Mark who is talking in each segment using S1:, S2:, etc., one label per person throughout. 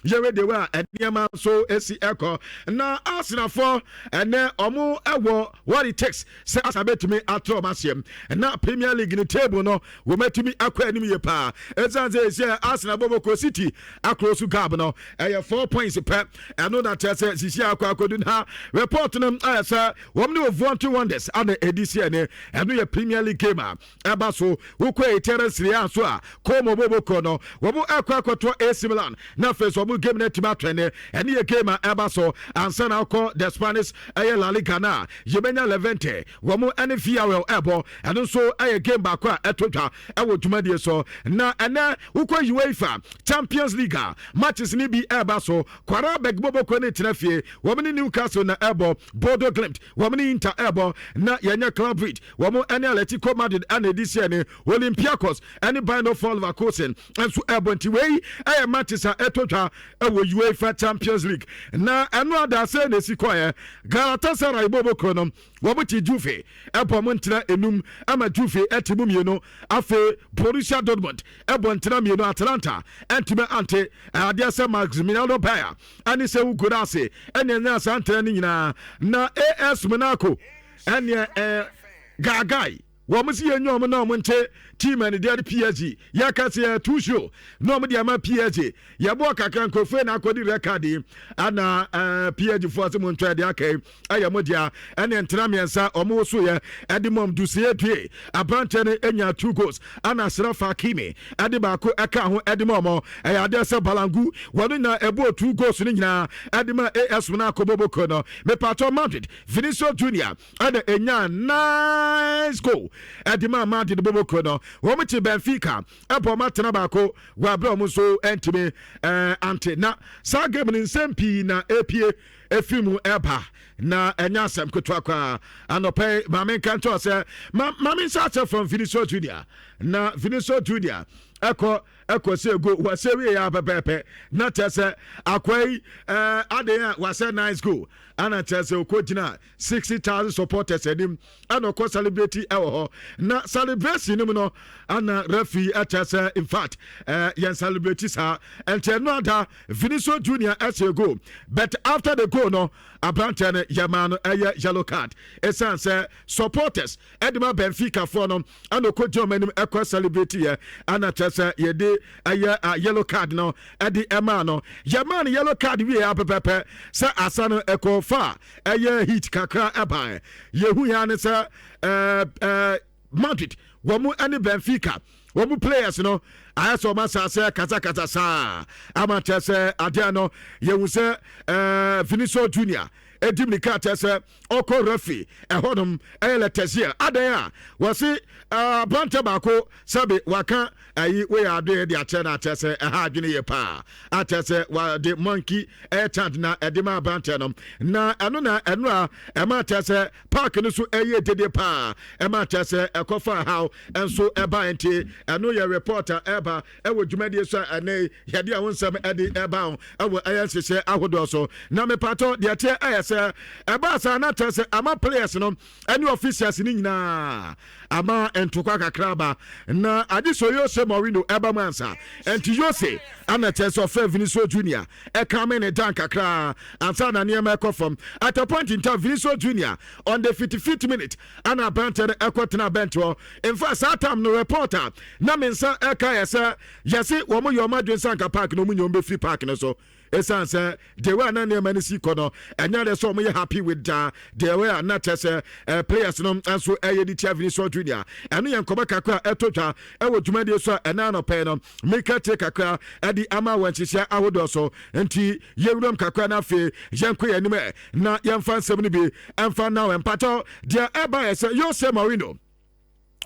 S1: yewe de wa eniema so esi eko na Arsenal for ene omo ewo what it takes say asabetumi atro masiem na Premier League ni table no wo metumi akwa anim ye pa ezanze say Arsenal Boboko City across gab no 4 points per eno that say sisi akwa akodu na report no say wo me of want wonders and edition eno ye Premier League game eba so wo kwa terrace ria so a komo Boboko no wo akwa akoto AC Milan na face wo game na tima twene ene ye game eba so ansa na call the Spanish La Liga na yebenya Levante wo mo ene Villarreal ebo eno so game back a etotwa ewo dwumadie so na ene ukwa UEFA Champions League matches ni bi eba so kwara begbobo ko ne tenafie wo mini Newcastle na ebo Bodo Glimt wo mini Inter ebo na yenya Club Brugge wo mo ene Atletico Madrid and edisi ne Olympiacos ene Bayern Leverkusen enso ebo nti wei matches etotwa ewo UEFA Champions League na eno ada se ne sikwaye Galatasaray bobo kronom wo mo ti Juve ebo mo ntena enum ama Juve etimu mieno afe Borussia Dortmund ebo ntena mieno Atalanta entime ante adia se Maximiliano Bayer ani se ugurase ene nya santre ni nyina na AS Monaco ene gagai wo mo si enyo mo na mo nche team and the PSG yakase two show no mo dia ma PSG ya bo kakran kofe na akodi record ana PSG force mo ntwa de akai aya mo dia ene ntena miensa omo so ye edimom dusie due abante ne enya 2 goals ana Srafa Hakimi ade ba ko eka ho edimom ya de se balangu wono na ebo 2 goals ni nyina edima AS Monaco boboko no me pato Madrid Vinicius Junior ade enya nice goal edima Madrid boboko no womuti Benfica epo matena bako wa bra mu so entime ante na sa game ni sempi na apie efimu eba na enya asem kotwa kwa anope mame kanto se mame sacha from Vinicius Junior na Vinicius Junior eko se go wasewe ya pepepe na tese akwai ade wase nice go ana tese okojina 60,000 supporters edim ana ko celebrate ewo ho na celebration nim no ana refi atese in fact yen celebrate sa ente no ada Vinicius Junior ese go but after the goal no abrante yamano yellow card esan say supporters edema Benfica for no ana ko jomanim eko celebrate ye ana tese yede yellow card no edi ema no yamano yellow card we apepepe say asano eko fa hit kakra eba yehu ya ne say Madrid womu ani Benfica womu players no ayaso masa say kata sa amata say adiano yehu say Vinicius Junior edim ni kata say oko refi ehonum eletesia adan wasi brante bako sabe waka ayi we ade de ache na atese ha adwene ye pa atese wa de monkey airtand na edema brante no na eno na eno a ema atese park no so eye dede pa ema atese ekofa how enso eba enti eno ye reporter eba ewo dwumade so ene yede awonsam ede eba ewo ayensese ahodo so na me pato de ate ayese eba sa na atese ama players no any officials ni nyina ama entokwa kakraba na adisoyo Mourinho eba mansa enti Jose ana tese of Vinicius Junior e come in dank kakra ansa na niam ekofom at a point in time Vinicius Junior on the 55th minute ana banter ekotena bento in fact that time no reporter na mensa eka yese wo mo yo madwen sanka park no munyo be free park no so esan say the way na name si kono enya de so mo happy with the way na tese players no anso eyedi tia Vinicius Junior eno yen koba kakra etotwa ewo dwumade so ena no pe no make take kakra edi ama wanchisia ahodo so enti yewuram kakra na fe yenko yenim na yemfa nsem ni bi emfa na empato dia eba ese Jose Mourinho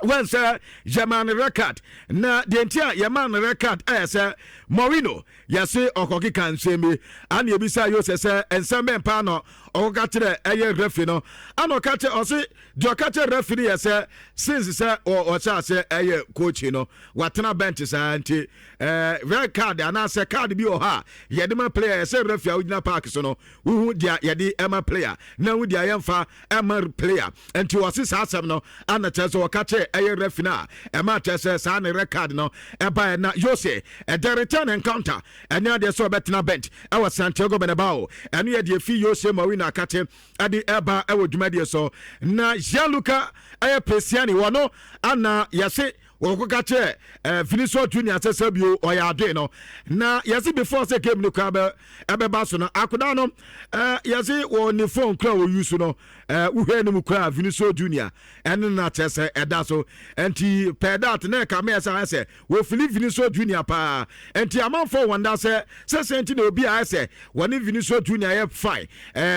S1: when say German record na the entire German record say Mourinho yase okoki kan semi and you be say you say ensemble pa no okatire eye referee no and okate osi do okate referee yase since say o say eye coach no watena bench say anti red card and say card bi o ha yedema player say referee original park so no hu dia yede ema player na hu dia yemfa ema player enti osi sa asem no and tell so okate ɛyɛ refina ɛma kyɛ sɛ saa ne record no ɛba na Jose ɛde return encounter ɛne adeɛ sɛ ɔbɛtena bench ɛwɔ Santiago Bernabeu ɛno yɛ deɛ fi Jose Mourinho akate ɛde ɛba ɛwɔ dwumadie so na Gianluca ɛyɛ Presiani wɔno ana yɛse wɔkɔka kyerɛ Vinicius Junior sɛ sɛ bio ɔyɛ adwe no na yɛse before sɛ game no kora ɛbɛba so no akoda no yɛse wɔ ne phone kora wɔ use no wohwɛ no mu kora Vinicius Junior ɛno na kyerɛ sɛ ɛda so ɛnti pɛ dat na ɛka mɛyɛ sɛ wɔfili Vinicius Junior paa ɛnti amanfoɔ wɔnda sɛ sɛsɛ nti na obi ayɛ sɛ wɔne Vinicius Junior yɛ fine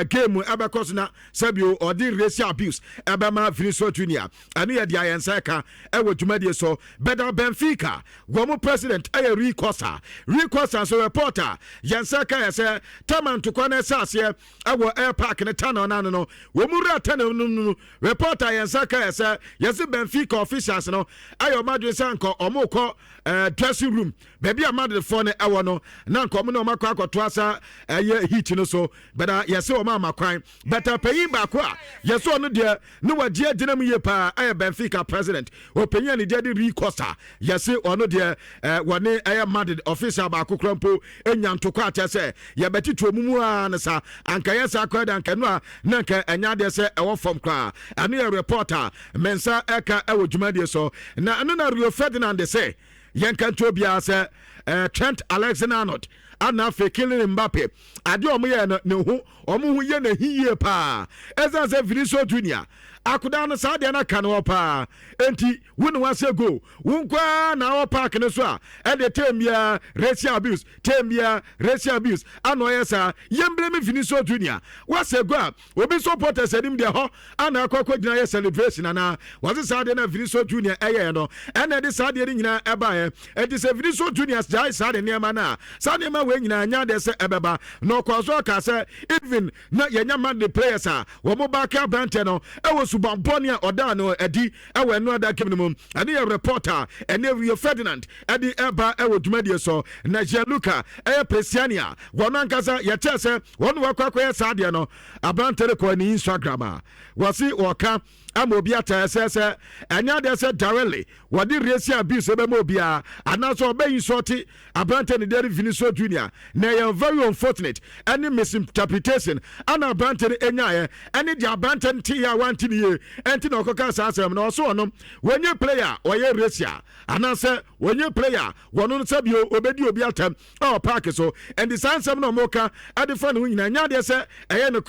S1: game ɛbɛkɔ so na sɛ bio ɔde racial abuse ɛbɛma Vinicius Junior ɛno yɛ deɛ ayɛnsa ɛka ɛwɔ dwumadie so Beda Benfica wɔn president ɛyɛ Rui Costa so reporter yɛn sɛ ka yɛ sɛ taman to kwan ɛsɛ aseɛ ɛwɔ air park ne tano nano no wɔn mu rɛ tano no reporter yɛn sɛ ka yɛ sɛ yɛsɛ Benfica officials no ɛyɛ ɔmo adwene sɛ nkɔ ɔmo kɔ dressing room baabi a madridfoɔ no ɛwɔ no na nkɔ ɔmo na ɔmo akɔ akɔto asa ɛyɛ heat no so bɛda yɛsɛ ɔmo ama kwan bɛta panyin baako a yɛsɛ ɔno deɛ ne wɔgye gyina mu yie paa ɛyɛ Benfica president ɔpanyin a ne deɛ de Rui Costa yɛse ɔno deɛ wɔne ɛyɛ Madrid official baako krampo ɛnya ntokɔ akyɛ sɛ yɛbɛte tuo mu a ne sa anka yɛ sa akɔda anka no a na anka ɛnya deɛ sɛ ɛwɔ fam koraa ɛno yɛ reporter mensa ɛka ɛwɔ dwumadie so na ɛno na Rio Ferdinand sɛ yɛnka nto biara sɛ Trent Alexander-Arnold ana afei Kylian Mbappe ade ɔmo yɛ no ne ho ɔmo ho yɛ na hiyie paa ɛsan sɛ Vinicius Junior akoda no saa deɛ no ka no wɔ paa enti wo ne wasɛ go wo nkwa na wɔ park no so a ɛde tembia racial abuse ano ɔyɛ saa yɛmbrɛ me Vinicius Junior wasɛ go a obi supporters anim deɛ hɔ ana akɔkɔ gyina yɛ celebration ana wɔse saa deɛ na Vinicius Junior ɛyɛ no ɛna ɛde saa deɛ no nyinaa ɛbaeɛ ɛnti sɛ Vinicius Junior gyae saa de nneɛma no a saa nneɛma wei nyinaa nya deɛ sɛ ɛbɛba na ɔkɔ so ɔka sɛ even na yɛnya man the players a wɔmo baaka brante no ɛwɔ subanbɔne a ɔda no adi ɛwɔ ɛno ada game no mu ɛne yɛ reporter ɛne Rio Ferdinand ɛde ɛba ɛwɔ dwumadie so na Gianluca ɛyɛ Presiani wɔn ankasa yɛkyɛ sɛ wɔn wakɔ akɔyɛ saa deɛ no abrante no kɔ ne Instagram a wɔsi wɔka ama obi ata sɛ ɛnya deɛ sɛ directly wɔde racial abuse bɛma obi a anaasɛ ɔbɛyi sɔte abrante ne deɛ Vinicius Junior na ɛyɛ very unfortunate ɛne misinterpretation ana abrante no ɛnyaeɛ ɛne deɛ abrante no teyɛ a wanti ne yie ɛnti na ɔkɔka saa asɛm na ɔso ɔno wɔnyɛ player ɔyɛ racial anaasɛ wɔnyɛ player wɔno no sɛ bio obɛdi obi atam ɛwɔ park so ɛnti saa nsɛm na ɔmɔka ade fa ne ho nyina ɛnya deɛ sɛ ɛyɛ no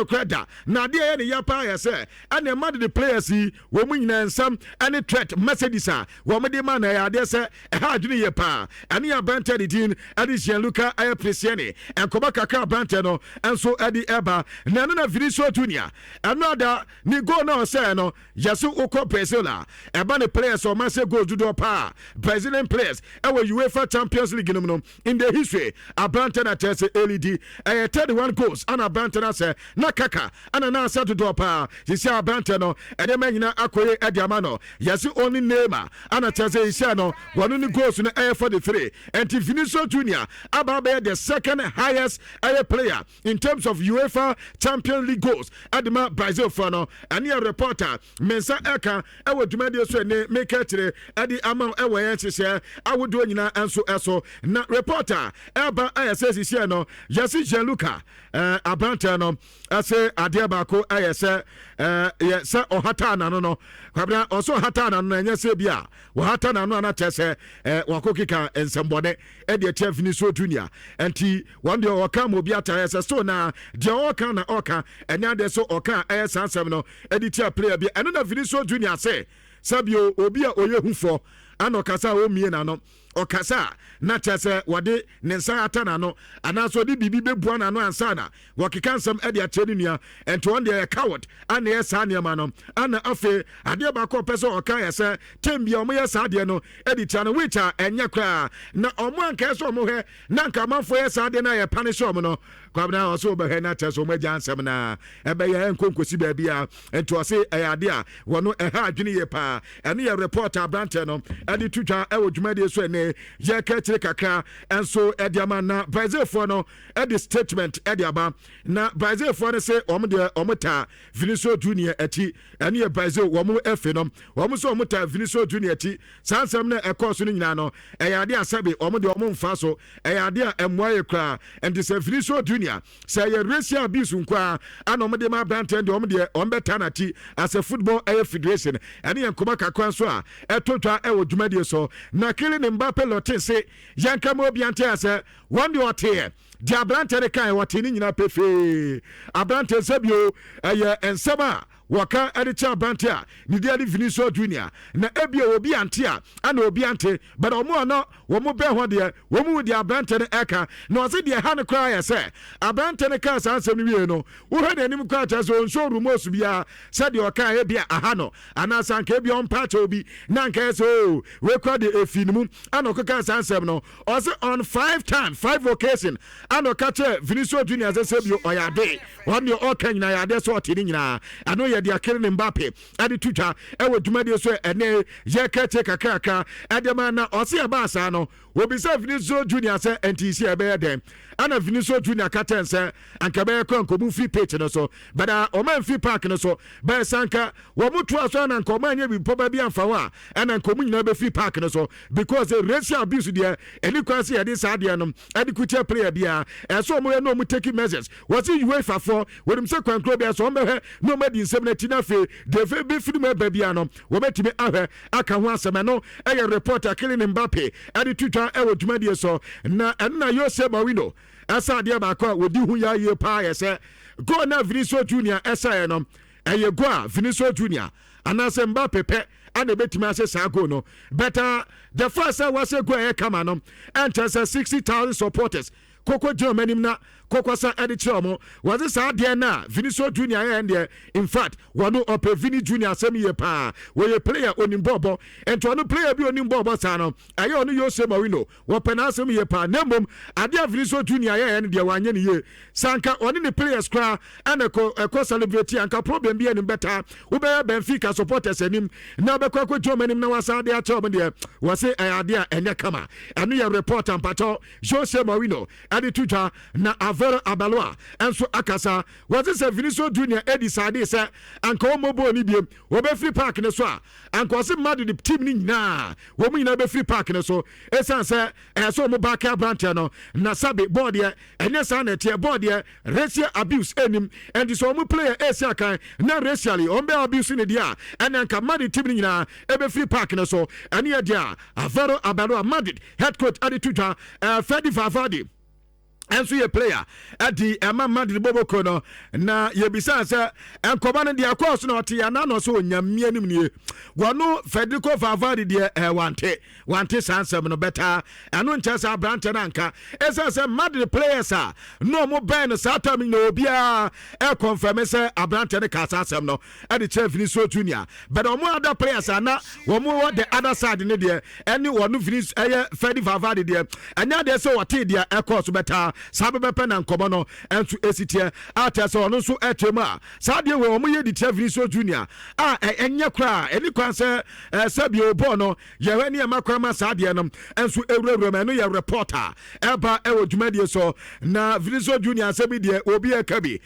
S1: koraa da na adeɛ ɛyɛ ne yɛ paa yɛ sɛ ɛne ma de players yi wɔn mu nyinaa nsɛm ɛne threat messages a wɔn de ma na ɛyɛ adeɛ sɛ ɛha adwene yɛ paa ɛne yɛ abrante de din ɛde Gianluca ɛyɛ Presiani nkɔmɔ kakra abrante no nso ɛde ɛba na ɛno na Vinicius Junior ɛno ada ne goal na ɔsɛɛ no yɛso wokɔ Brazil a ɛba ne players ɔma sɛ goal dodoɔ paa Brazilian players ɛwɔ UEFA Champions League no in the history abrante na kyerɛ sɛ LED ɛyɛ 31 goals ana abrante na sɛ na kaka ana na asɛ dodoɔ paa sisi abrante no ɛde ma nyina akɔye ɛde ama no yɛse only Neymar ana kyerɛ sɛ yɛhyɛ no wɔno ne goals no ɛyɛ 43 ɛnti Vinicius Junior aba bɛyɛ the second highest ɛyɛ player in terms of UEFA Champions League goals ɛde ma Brazil for no ɛne yɛ reporter mensa ɛka ɛwɔ dwumadie so ɛne meka kyerɛ ɛde ama ɛwɔ yɛn hyehyɛ awodoɔ nyinaa ɛnso ɛso na reporter ɛba ɛyɛ sɛ sisiɛ no yɛse Gianluca abrante no ɛsɛ adeɛ baako ɛyɛ sɛ yɛ sɛ ɔhata nano no kwabena ɔso ɔhata nano no ɛnyɛ sɛ bi a wɔhata nano ana kyɛ sɛ wɔakɔ keka nsɛmbɔne ɛde ɛkyɛ Vinicius Junior ɛnti wɔn deɛ ɔka ma obi ata ɛsɛ so na deɛ ɔka na ɔka ɛnyɛ adeɛ so ɔka ɛyɛ saa nsɛm no ɛde tia player bi ɛno na Vinicius Junior sɛ sɛbio obi a ɔyɛ hufoɔ ana ɔkasa a ɔmmie n'ano ɔkasa na kyɛ sɛ wɔde ne nsa ata n'ano anaasɛ ɔde biribi bɛbua n'ano ansa na wɔkeka nsɛm ɛde akyerɛ ne nua ɛnti wɔn deɛ yɛ coward ana ɛyɛ saa nneɛma no ana afei adeɛ baako ɔpɛ sɛ ɔka yɛ sɛ tem bia ɔmo yɛ saa adeɛ no ɛde tia no which a ɛnyɛ koraa na ɔmo anka yɛ sɛ ɔmo hwɛ na nka amanfoɔ yɛ saa adeɛ no a yɛ punish ɔmo no kwabena ɔsɛ ɔbɛhwɛ na kyerɛ sɛ ɔmo agya nsɛm na ɛbɛyɛ nkonkosi baabi a ɛnti ɔse ɛyɛ adeɛ a wɔno ɛha adwene yɛ paa ɛne yɛ report abrante no ɛde tutwa ɛwɔ dwumadie so ɛne ɛne yɛkɛkyerɛ kakra ɛnso ɛde ama na Brazilfoɔ no ɛde statement ɛde aba na Brazilfoɔ no sɛ ɔmo deɛ ɔmo taa Vinicius Junior akyi ɛne yɛ Brazil wɔmo ɛfe no wɔmo sɛ ɔmo taa Vinicius Junior akyi saa nsɛm no ɛkɔɔ so no nyinaa no ɛyɛ adeɛ a sɛbe ɔmo deɛ ɔmo mfa so ɛyɛ adeɛ a ɛmmoa yɛ koraa ɛnti sɛ Vinicius Junior sɛ ɛyɛ racial abuse nko a ana ɔmo de ma aberanteɛ deɛ ɔmo deɛ ɔmo bɛta n'akyi as a football ɛyɛ federation ɛne yɛn nkɔmɔ kakra nso a ɛto dwa ɛwɔ dwumadie so na Kylian Mbappe lɔte se yɛnka ma obi ante asɛ wɔn deɛ ɔteɛ di abrante de kan wɔte ne nyina pefee abrante sɛbio ɛyɛ nsɛm a wɔka ɛde kyɛ abrante a ne deɛ de Vinicius Junior na ebia obi ante a ana obi ante but ɔmo ɔno wɔmo bɛ ho deɛ wɔmo di abrante no ɛka na ɔse deɛ ha no koraa yɛ sɛ abrante no ka saa nsɛm no wie no wohɛ n'anim koraa kyerɛ sɛ ɔnso rumors biara sɛdeɛ ɔka ebia aha no anaasɛ anka ebia ɔmpa kyɛ obi na anka yɛ sɛ o wekora de efi no mu ana ɔkeka saa nsɛm no ɔse on 5 occasion ana ɔka kyerɛ Vinicius Junior sɛ sɛbio ɔyɛ ade wɔn deɛ ɔka nyinaa yɛ ade sɛ ɔte ne nyinaa ano yɛ deɛ Kylian Mbappe ade tutwa ɛwɔ dwumadie so ɛnɛ yɛkɛkyɛ kakrakra ɛde ma na ɔse ɛbaa saa no obisa Vinicius Junior sɛ ɛntisi ɛbɛyɛ dɛn ana Vinicius Junior katɛn sɛ anka bɛyɛ kɔ nkɔmu free pitch no so bɛda ɔma free park no so bɛyɛ sanka wɔmo toa so ana nka ɔma nyɛ bipɔ ba bi amfa ho a ɛna nkɔmu nyinaa bɛ free park no so because racial abuse deɛ ɛni kwan sɛ yɛde saa deɛ no ɛde kutia player biara ɛsɛ ɔmo yɛ na ɔmo taking measures wɔse UEFA fɔ wɔnim sɛ kwankuro biara so ɔmbɛhwɛ na ɔma di nsɛm no akyi na afei deɛ bɛfiri mu ɛba biara no wɔbɛtumi ahwɛ aka ho asɛm ɛno ɛyɛ reporter Kylian Mbappe ɛde tutwa ɛwɔ dwumadie so na ɛno na Jose Mourinho ɛsa adeɛ baako a wɔdi ho yɛayie paa yɛ sɛ goal na Vinicius Junior ɛsaeɛ no ɛyɛ goal a Vinicius Junior anaasɛ Mbappe pɛ ana ɛbɛtumi asɛ saa goal no but the first time wɔasɛ goal ɛyɛ kama no ɛnkyɛ sɛ 60,000 supporters koko gyina ɔmanim na koko sa ɛde kyerɛ ɔmo wɔdze saa deɛ na Vinicius Junior yɛ deɛ in fact wɔno ɔpɛ Vini Junior asɛm yie paa wɔyɛ player onim bɔɔbɔ nti ɔno player bi onim bɔɔbɔ saa no ɛyɛ ɔno Jose Mourinho wɔpɛ n'asɛm yie paa na mmom adeɛ a Vinicius Junior yɛ deɛ wanyɛ ne yie sanka ɔne ne players koraa ɛna ɛkɔ celebrate anka problem bi anim bɛtaa wobɛyɛ Benfica supporters anim na wobɛkɔ akɔgye ɔmo anim na wasa adeɛ akyerɛ ɔmo deɛ wɔse ɛyɛ adeɛ a ɛnyɛ kama ɛno yɛ reporter mpatɔ Jose Mourinho ɛde tutwa na Avero Abaloa enso akasa wɔse sɛ Vinicius Junior edi sade sɛ anka wɔn bɔ ni biem wɔbɛfiri park ne so a anka ɔse mad de team ni nyinaa wɔn nyinaa bɛfiri park ne so esan sɛ ɛso wɔn Barca branch no na sabe board yɛ ɛnyɛ saa na ɛteɛ board yɛ racial abuse enim and so wɔn player esi akan na racially wɔn bɛ abuse ne dia ɛna anka mad team ni nyinaa ɛbɛfiri park ne so ɛne yɛ dia Avero Abaloa Madrid head coach ade tutwa Freddy Valverde enso ye player adi ema Madrid boboko no na ye bisa se enkoba no de akos no ote ya na no so onyamia nim nie wono Federico Valverde de wante sansem no beta eno nche sa branch na nka esa se Madrid players a no mo ben sa tam no obia e confirm se abrante ne ka sansem no e de che Vinicius Junior but omo other players na womo the other side ne de eni wono Vinicius Freddy Valverde de anya de se wote de ekos beta sabe bepe na nkomo no entu esitie ata se ono so etwem a saade we omo ye di Vinicius Junior a enye kra eni kwan se sabe obo no ye hwani e makwa ma saade no ensu ewurawura ma no ye reporter eba ewo dwumadie so na Vinicius Junior sabe die obi e kabi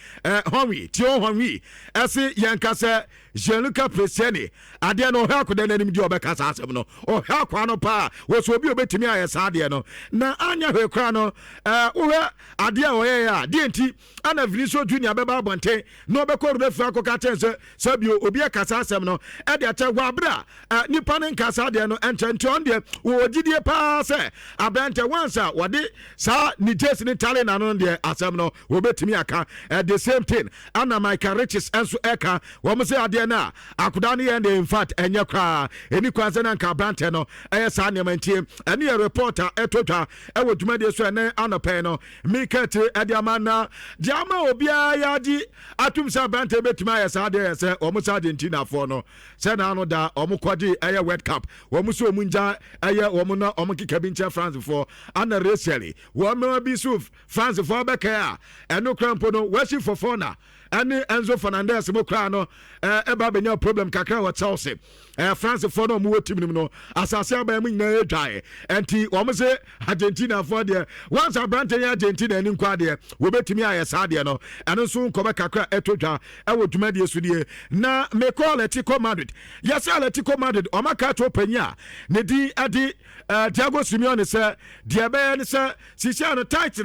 S1: honwi tio honwi ese yanka se Jean-Luc Preseni ade no hwa koda nanim di obeka asem no o hwa kwa no pa wo so obi obetimi aye saade no na anya hwe kra no wo ade a oyɛ ya de enti ana Vinicius Junior bɛba abɔnten na ɔbɛkɔ refa akɔka kyɛn sɛ bio obi akasa asɛm no ɛde akyɛ wɔ abra nipa ne nkasa de no ɛnkyɛnkyɛ on de wɔ gidie paa sɛ abrante once a wɔde saa ni Jesse ne talent no de asɛm no wɔbɛtumi aka the same thing ana Michael Riches enso ɛka wɔn sɛ ade na akoda ne yɛn de in fact ɛnyɛ kraa eni kwan sɛ na nka abrante no ɛyɛ saa nneɛma ntie ɛne yɛ reporter ɛtotwa ɛwɔ dwumadie so ɛne anɔpɛ no mikete adiama na diama obia yaji atum sa brante betuma ya sa de se omo sa Argentina fo no se na no da omo kwadi eye World Cup omo so omunja eye omo na omo kika bi nche France fo ana racially omo bi so France fo beka a eno krampo no washi fo na ane Enzo Fernandez mo kra no eba benya problem kakra wa Chelsea France for no mu team no asase aba mu nyina edwae enti wo say Argentina for there once Abrante Argentina ni nkwa de wo betimi aye saa de no eno so nkoba kakra etodwa ewo dwumade so de na me call Atletico Madrid yes Atletico Madrid o maka to panya ne di adi Thiago Simeone say de be ne say sisia no title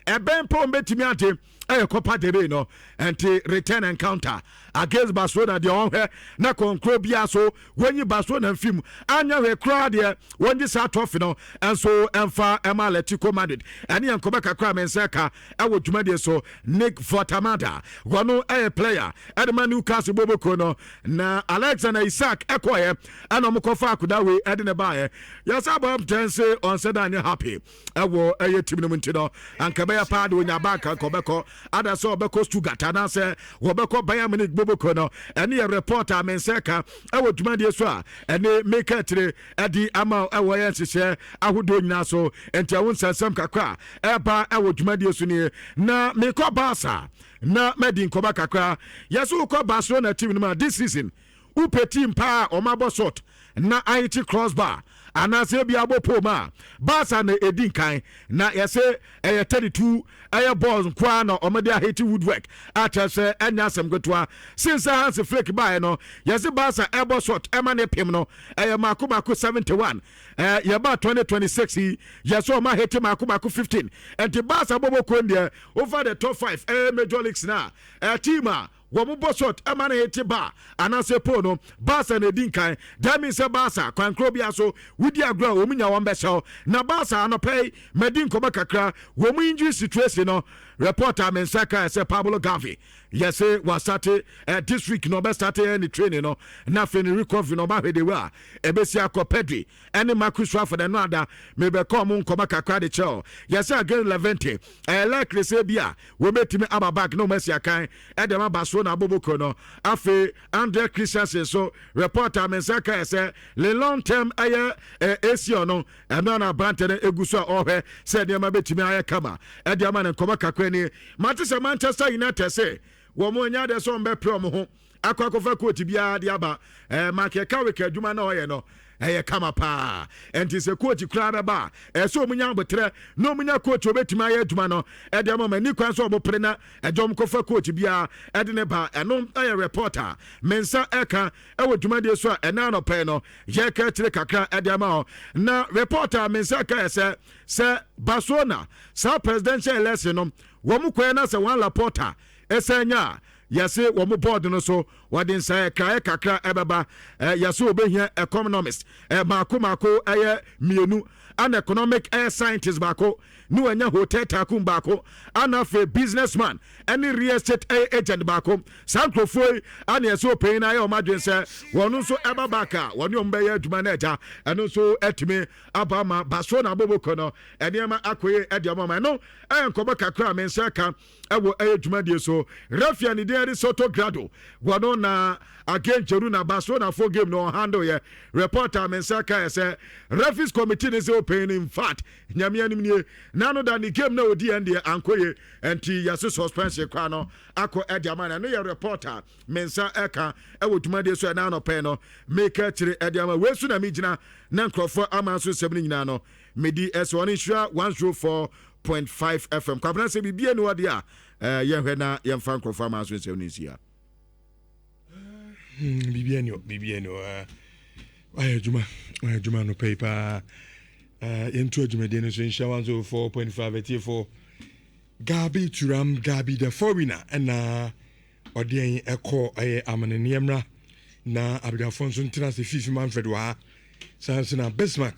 S1: eben po betimi ade Copa del Rey no and return encounter against Barcelona the on here na concro bia so when you Barcelona film anya we crowd there when you start off no and so emfa Atletico Madrid and yan koba kakra menseka e wo dwumade so Nick Fortamada wono player Edman Newcastle Boboko no na Alexander Isak ekoye and omokofa akuda we edine bae yes abam tense on said anya happy e wo team no ntino anka be pa de onya Barca kobeko ada so obeko Stuttgart na se wobeko Bayern Munich Boboko no ene ye reporter menseka e wo dwumade so a ene make tire edi ama e wo ye hye ahodo nyina so enti awon sansam kakra eba e wo dwumade so ni na me ko Barca na medin koba kakra yeso ko Barcelona team no this season upe team pa o mabo shot na IT crossbar anase bia bopo ma Barca na edin kan na yese 32 balls kwa na omede aheti woodwork atese enya asem gotoa since Hans Flick buy no yese Barca ebo shot emane pim no makubako 71 yeba 2026 yeso ma heti makubako 15 and the Barca bobo konde over the top 5 major leagues na team womu bosot emane heti ba anase po no Barca na edin kan that means Barca kwankro bia so wudi agro omunya won na Barca no pay medin koba kakra womu injury situation no reporter mensaka say Pablo Gavi yes was started this week no be started any training no na fe recovery no ba hwede wa ebesia ko Pedri any Marcus Rashford no ada me be come koba kakra de chel yes again Levante like say bia we metimi aba back no Messi kan e de ma Barcelona Boboko no afe Andre Christensen so reporter mensaka say le long term ACL no eno na Brantene eguso ohwe say de ma betimi aye kama e de ma ne koba kakra ni Manchester United say womo nya de so mbe pro mo ho akwakofa coach bia de aba make ka we ka adwuma na oye no kama pa enti se coach kura be ba so munya botre no munya coach obetima ya adwuma no de mo mani kwan so obopre na ejom kofa coach bia de ne ba eno reporter mensa eka wo dwuma de so ena no pe no ye ka tire kakra de ama na reporter mensa ka se Barcelona sa presidential election no wo mu kwan na se wan Laporta esenya yase wo mo board no so wadin say krae kakra ebeba yase obehia economist mako mienu an economic scientist bako nu anya hotel takum bako anafe businessman any real estate agent bako sankrofo an yase opin na o madwen say wonu so ebabaka wonu ombe ya aduma na eja eno so etime abama Barcelona Boboko no enema akoye edioma no enkoba kakra mensaka ewo aduma die so Rafia ni de Soto Grado wano na again Jeru na Barcelona for game no handle ye reporter mensaka say referees committee is open in fact nyame anim nie nano da ni game na odi ende ankoye enti yaso suspension kwa no akọ ediama na no ye reporter mensa eka ewo tumade so na no pe no make kire ediama wesu na migina na nkrofo amanso sebni nyina no medi S1 Nhyira 104.5 FM kwabra se bibie no ode a yehwe na yemfa nkrofo amanso sebni sia bibiano ayajuma no paper yentu adwumade no so Nhyira 104.5 etiefo Gabi Turam Gabi the foreigner na ode eko amaneniemra na abidafo nso ntena se fifi Manfred wa sanse na Bismarck